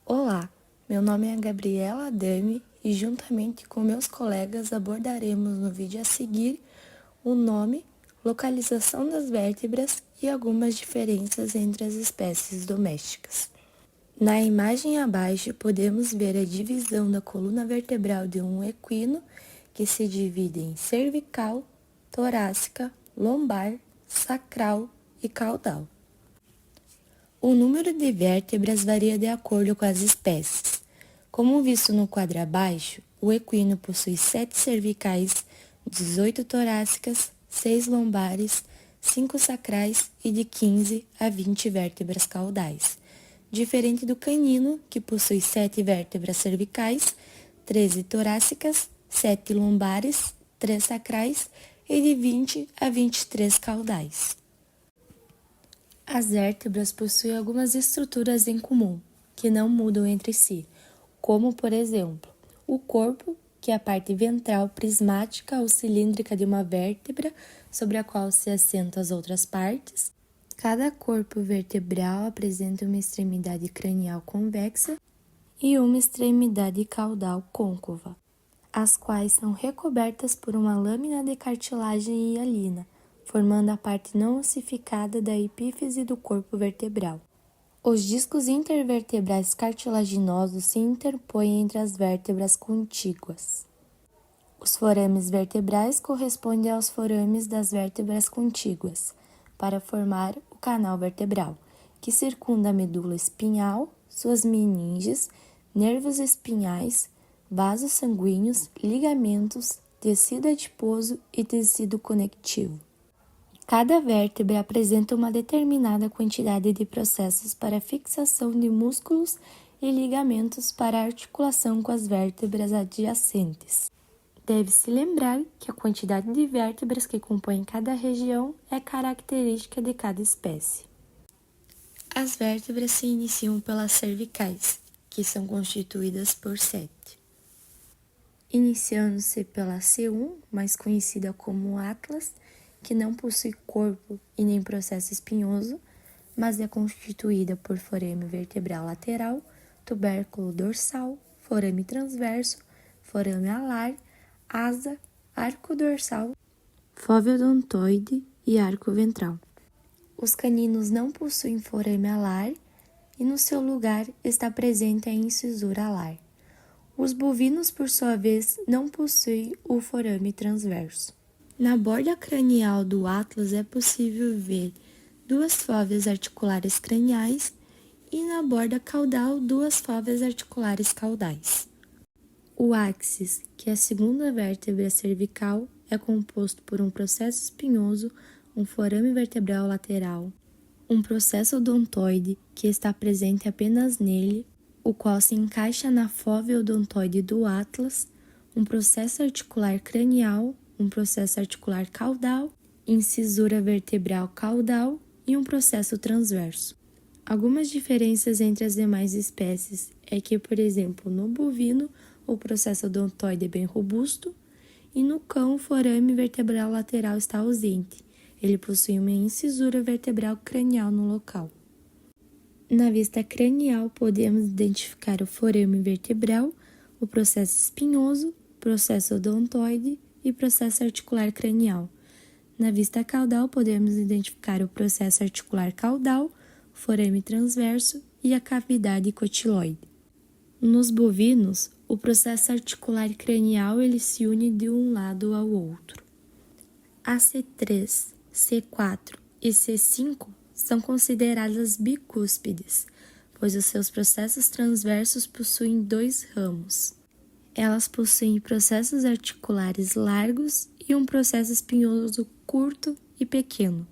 Olá, meu nome é Gabriela Adame e juntamente com meus colegas abordaremos no vídeo a seguir o nome, localização das vértebras e algumas diferenças entre as espécies domésticas. Na imagem abaixo podemos ver a divisão da coluna vertebral de um equino, que se divide em cervical, torácica, lombar, sacral e caudal. O número de vértebras varia de acordo com as espécies. Como visto no quadro abaixo, o equino possui 7 cervicais, 18 torácicas, 6 lombares, 5 sacrais e de 15 a 20 vértebras caudais, diferente do canino, que possui 7 vértebras cervicais, 13 torácicas, 7 lombares, 3 sacrais e de 20 a 23 caudais. As vértebras possuem algumas estruturas em comum, que não mudam entre si, como, por exemplo, o corpo, que é a parte ventral prismática ou cilíndrica de uma vértebra, sobre a qual se assentam as outras partes. Cada corpo vertebral apresenta uma extremidade cranial convexa e uma extremidade caudal côncava, as quais são recobertas por uma lâmina de cartilagem hialina, formando a parte não ossificada da epífise do corpo vertebral. Os discos intervertebrais cartilaginosos se interpõem entre as vértebras contíguas. Os forames vertebrais correspondem aos forames das vértebras contíguas, para formar o canal vertebral, que circunda a medula espinhal, suas meninges, nervos espinhais, vasos sanguíneos, ligamentos, tecido adiposo e tecido conectivo. Cada vértebra apresenta uma determinada quantidade de processos para fixação de músculos e ligamentos para articulação com as vértebras adjacentes. Deve-se lembrar que a quantidade de vértebras que compõem cada região é característica de cada espécie. As vértebras se iniciam pelas cervicais, que são constituídas por 7. Iniciando-se pela C1, mais conhecida como Atlas, que não possui corpo e nem processo espinhoso, mas é constituída por forame vertebral lateral, tubérculo dorsal, forame transverso, forame alar, asa, arco dorsal, fóvea odontoide e arco ventral. Os caninos não possuem forame alar e no seu lugar está presente a incisura alar. Os bovinos, por sua vez, não possuem o forame transverso. Na borda cranial do Atlas é possível ver 2 fóveas articulares craniais e na borda caudal 2 fóveas articulares caudais. O áxis, que é a segunda vértebra cervical, é composto por um processo espinhoso, um forame vertebral lateral, um processo odontoide, que está presente apenas nele, o qual se encaixa na fóvea odontoide do Atlas, um processo articular cranial, um processo articular caudal, incisura vertebral caudal e um processo transverso. Algumas diferenças entre as demais espécies é que, por exemplo, no bovino, o processo odontoide é bem robusto e no cão o forame vertebral lateral está ausente. Ele possui uma incisura vertebral cranial no local. Na vista cranial, podemos identificar o forame vertebral, o processo espinhoso, processo odontoide e processo articular cranial. Na vista caudal, podemos identificar o processo articular caudal, o forame transverso e a cavidade cotiloide. Nos bovinos, o processo articular cranial ele se une de um lado ao outro. A C3, C4 e C5 são consideradas bicúspides, pois os seus processos transversos possuem 2 ramos. Elas possuem processos articulares largos e um processo espinhoso curto e pequeno.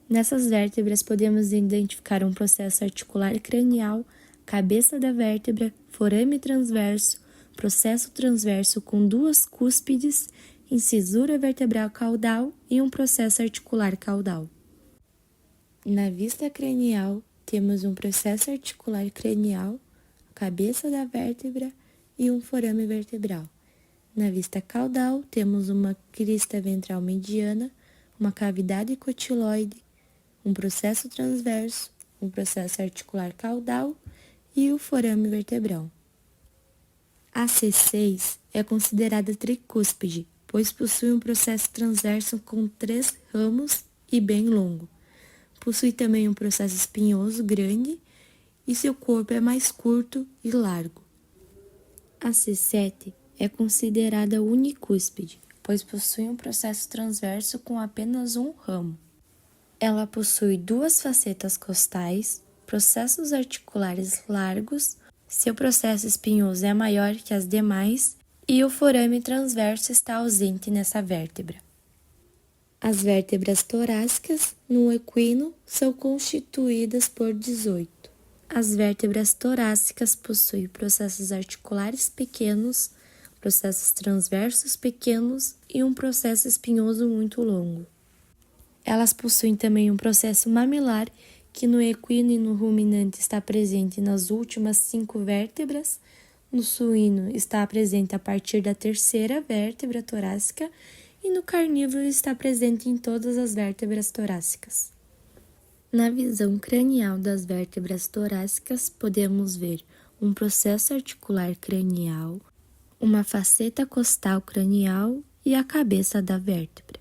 Nessas vértebras podemos identificar um processo articular cranial, cabeça da vértebra, forame transverso, processo transverso com 2 cúspides, incisura vertebral caudal e um processo articular caudal. Na vista cranial, temos um processo articular cranial, cabeça da vértebra e um forame vertebral. Na vista caudal, temos uma crista ventral mediana, uma cavidade cotiloide, um processo transverso, um processo articular caudal e o forame vertebral. A C6 é considerada tricúspide, pois possui um processo transverso com 3 ramos e bem longo. Possui também um processo espinhoso grande e seu corpo é mais curto e largo. A C7 é considerada unicúspide, pois possui um processo transverso com apenas um ramo. Ela possui 2 facetas costais, processos articulares largos, seu processo espinhoso é maior que as demais e o forame transverso está ausente nessa vértebra. As vértebras torácicas no equino são constituídas por 18. As vértebras torácicas possuem processos articulares pequenos, processos transversos pequenos e um processo espinhoso muito longo. Elas possuem também um processo mamilar, que no equino e no ruminante está presente nas últimas 5 vértebras, no suíno está presente a partir da 3ª vértebra torácica e no carnívoro está presente em todas as vértebras torácicas. Na visão cranial das vértebras torácicas, podemos ver um processo articular cranial, uma faceta costal cranial e a cabeça da vértebra.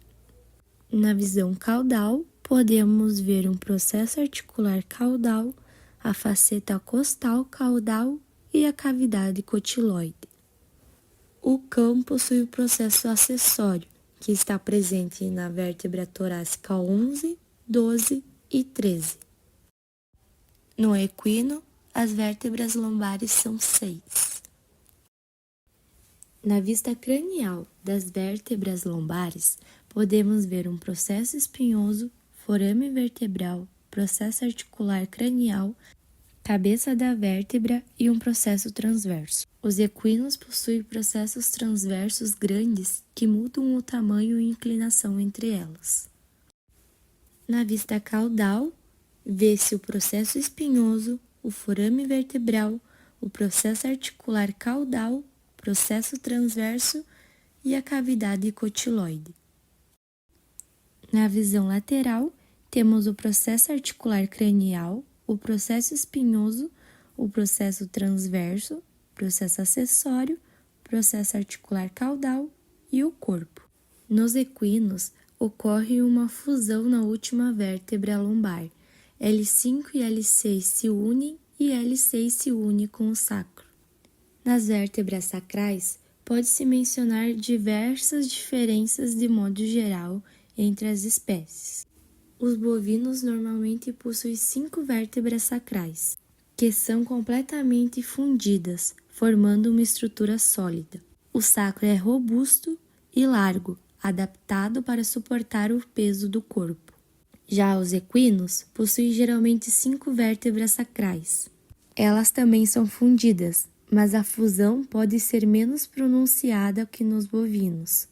Na visão caudal, podemos ver um processo articular caudal, a faceta costal caudal e a cavidade cotiloide. O cão possui o processo acessório, que está presente na vértebra torácica 11, 12 e 13. No equino, as vértebras lombares são 6. Na vista cranial das vértebras lombares, podemos ver um processo espinhoso, forame vertebral, processo articular cranial, cabeça da vértebra e um processo transverso. Os equinos possuem processos transversos grandes que mudam o tamanho e inclinação entre elas. Na vista caudal, vê-se o processo espinhoso, o forame vertebral, o processo articular caudal, processo transverso e a cavidade cotiloide. Na visão lateral, temos o processo articular cranial, o processo espinhoso, o processo transverso, processo acessório, processo articular caudal e o corpo. Nos equinos, ocorre uma fusão na última vértebra lombar. L5 e L6 se unem e L6 se une com o sacro. Nas vértebras sacrais, pode-se mencionar diversas diferenças de modo geral entre as espécies. Os bovinos normalmente possuem 5 vértebras sacrais, que são completamente fundidas, formando uma estrutura sólida. O sacro é robusto e largo, adaptado para suportar o peso do corpo. Já os equinos possuem geralmente 5 vértebras sacrais. Elas também são fundidas, mas a fusão pode ser menos pronunciada que nos bovinos.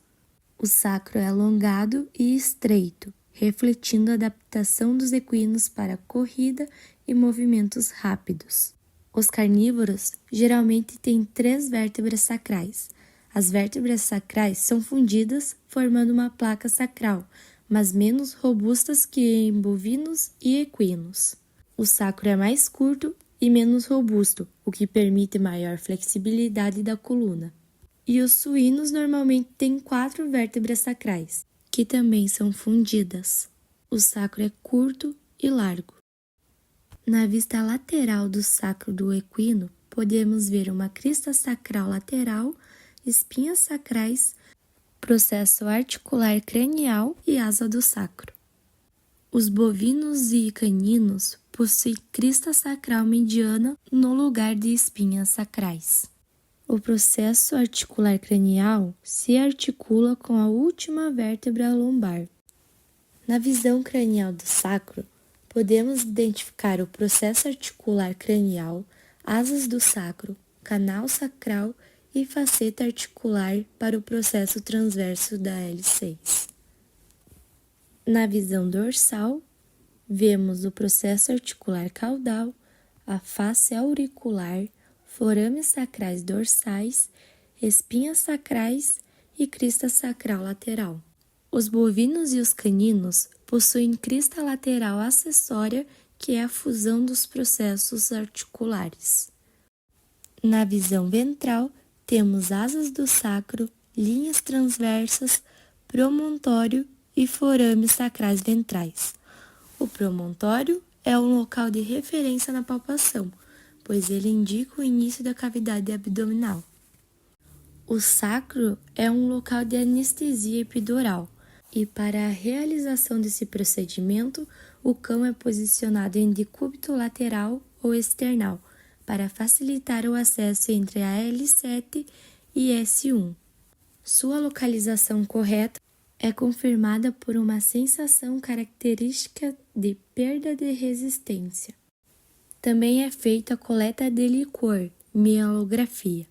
O sacro é alongado e estreito, refletindo a adaptação dos equinos para corrida e movimentos rápidos. Os carnívoros geralmente têm 3 vértebras sacrais. As vértebras sacrais são fundidas, formando uma placa sacral, mas menos robustas que em bovinos e equinos. O sacro é mais curto e menos robusto, o que permite maior flexibilidade da coluna. E os suínos normalmente têm 4 vértebras sacrais, que também são fundidas. O sacro é curto e largo. Na vista lateral do sacro do equino, podemos ver uma crista sacral lateral, espinhas sacrais, processo articular cranial e asa do sacro. Os bovinos e caninos possuem crista sacral mediana no lugar de espinhas sacrais. O processo articular cranial se articula com a última vértebra lombar. Na visão cranial do sacro, podemos identificar o processo articular cranial, asas do sacro, canal sacral e faceta articular para o processo transverso da L6. Na visão dorsal, vemos o processo articular caudal, a face auricular, forames sacrais dorsais, espinhas sacrais e crista sacral lateral. Os bovinos e os caninos possuem crista lateral acessória, que é a fusão dos processos articulares. Na visão ventral, temos asas do sacro, linhas transversas, promontório e forames sacrais ventrais. O promontório é um local de referência na palpação, pois ele indica o início da cavidade abdominal. O sacro é um local de anestesia epidural, e para a realização desse procedimento, o cão é posicionado em decúbito lateral ou external, para facilitar o acesso entre a L7 e S1. Sua localização correta é confirmada por uma sensação característica de perda de resistência. Também é feita a coleta de licor, mielografia.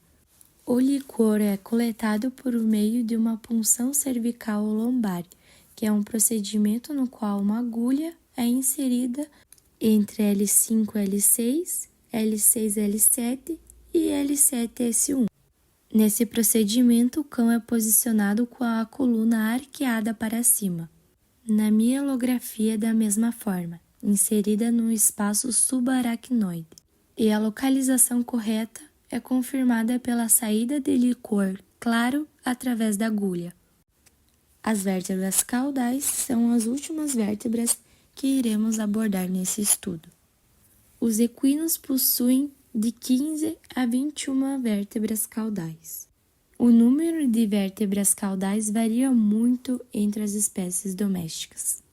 O licor é coletado por meio de uma punção cervical ou lombar, que é um procedimento no qual uma agulha é inserida entre L5 L6, L6 L7 e L7 S1. Nesse procedimento, o cão é posicionado com a coluna arqueada para cima. Na mielografia, da mesma forma, inserida no espaço subaracnoide. E a localização correta é confirmada pela saída de licor claro através da agulha. As vértebras caudais são as últimas vértebras que iremos abordar nesse estudo. Os equinos possuem de 15 a 21 vértebras caudais. O número de vértebras caudais varia muito entre as espécies domésticas.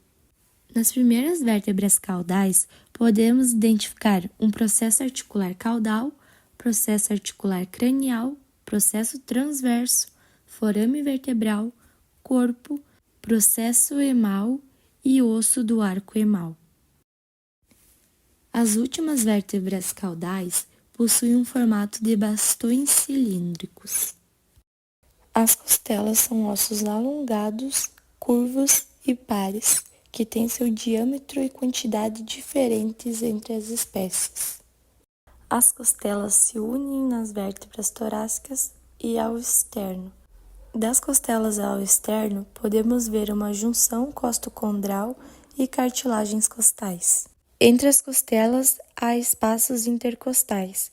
Nas primeiras vértebras caudais, podemos identificar um processo articular caudal, processo articular cranial, processo transverso, forame vertebral, corpo, processo emal e osso do arco emal. As últimas vértebras caudais possuem um formato de bastões cilíndricos. As costelas são ossos alongados, curvos e pares, que têm seu diâmetro e quantidade diferentes entre as espécies. As costelas se unem nas vértebras torácicas e ao externo. Das costelas ao externo, podemos ver uma junção costocondral e cartilagens costais. Entre as costelas, há espaços intercostais,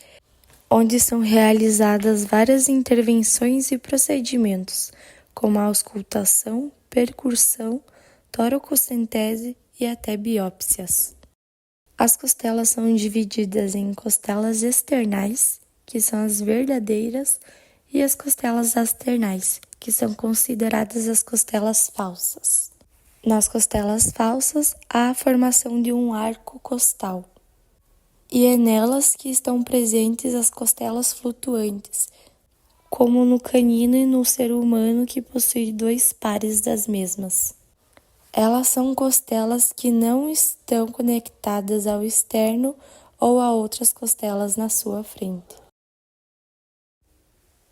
onde são realizadas várias intervenções e procedimentos, como a auscultação, percussão, toracocentese e até biópsias. As costelas são divididas em costelas externais, que são as verdadeiras, e as costelas asternais, que são consideradas as costelas falsas. Nas costelas falsas, há a formação de um arco costal, e é nelas que estão presentes as costelas flutuantes, como no canino e no ser humano, que possui 2 pares das mesmas. Elas são costelas que não estão conectadas ao externo ou a outras costelas na sua frente.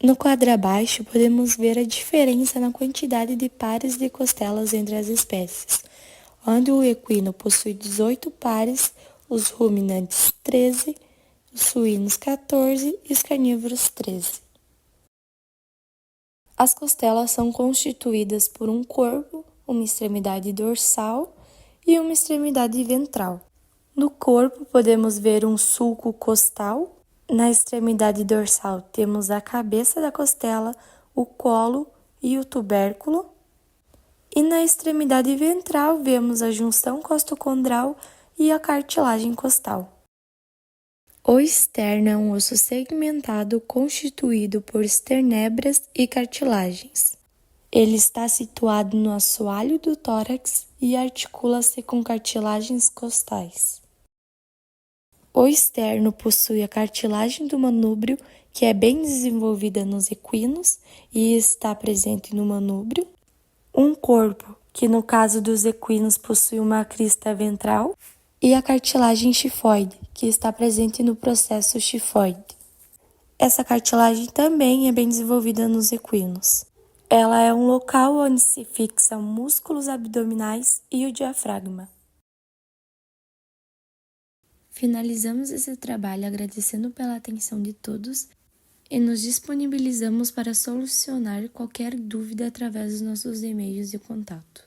No quadro abaixo, podemos ver a diferença na quantidade de pares de costelas entre as espécies, onde o equino possui 18 pares, os ruminantes 13, os suínos 14 e os carnívoros 13. As costelas são constituídas por um corpo, uma extremidade dorsal e uma extremidade ventral. No corpo podemos ver um sulco costal. Na extremidade dorsal temos a cabeça da costela, o colo e o tubérculo. E na extremidade ventral vemos a junção costocondral e a cartilagem costal. O externo é um osso segmentado constituído por esternebras e cartilagens. Ele está situado no assoalho do tórax e articula-se com cartilagens costais. O externo possui a cartilagem do manúbrio, que é bem desenvolvida nos equinos e está presente no manúbrio. Um corpo, que no caso dos equinos possui uma crista ventral. E a cartilagem chifoide, que está presente no processo chifoide. Essa cartilagem também é bem desenvolvida nos equinos. Ela é um local onde se fixam músculos abdominais e o diafragma. Finalizamos esse trabalho agradecendo pela atenção de todos e nos disponibilizamos para solucionar qualquer dúvida através dos nossos e-mails de contato.